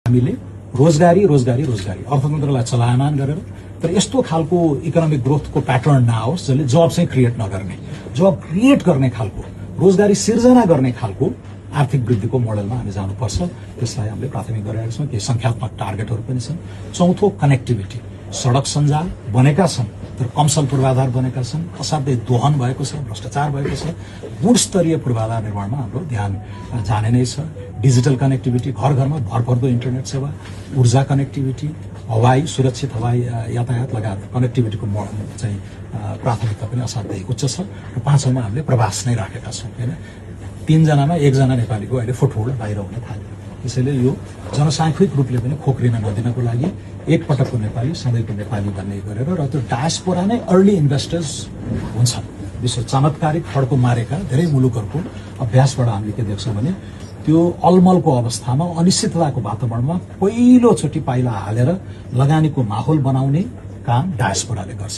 हामीले रोजगारी रोजगारी रोजगारी अर्थतन्त्रलाई चलायमान गरेर तर यस्तो खालको इकोनोमिक ग्रोथको प्याटर्न नआओस् जसले जब चाहिँ क्रिएट नगर्ने, जब क्रिएट गर्ने खालको, रोजगारी सिर्जना गर्ने खालको आर्थिक वृद्धिको मोडलमा हामी जानुपर्छ। त्यसलाई हामीले प्राथमिक गरेका छौँ। केही संख्यात्मक टार्गेटहरू पनि छन्। चौथो, कनेक्टिभिटी। सडक सञ्जाल बनेका छन् तर कमसल पूर्वाधार बनेका छन्, असाध्यै दोहन भएको छ, भ्रष्टाचार भएको छ। गुणस्तरीय पूर्वाधार निर्माणमा हाम्रो ध्यान जाने नै छ। डिजिटल कनेक्टिभिटी, घर घरमा भरपर्दो इन्टरनेट सेवा, ऊर्जा कनेक्टिभिटी, हवाई सुरक्षित हवाई यातायात लगायत कनेक्टिभिटीको चाहिँ प्राथमिकता पनि असाध्यै उच्च छ। र पाँचौँमा हामीले प्रवास नै राखेका छौँ होइन। 3 जनामा 1 जना नेपालीको अहिले फुटहोल्ड बाहिर हुन थाल्यो। त्यसैले यो जनसाङ्ख्यिक रूपले पनि खोक्रिन नदिनको लागि एक पटकको नेपाली सधैँको नेपाली भन्ने गरेर र त्यो डायस्पोरा नै अर्ली इन्भेस्टर्स हुन्छन्। विश्व चमत्कारिक फड्को मारेका धेरै मुलुकहरूको अभ्यासबाट हामीले के देख्छौँ भने त्यो अलमलको अवस्थामा अनिश्चितताको वातावरणमा पहिलोचोटि पाइला हालेर लगानीको माहौल बनाउने काम डायस्पोराले गर्छ।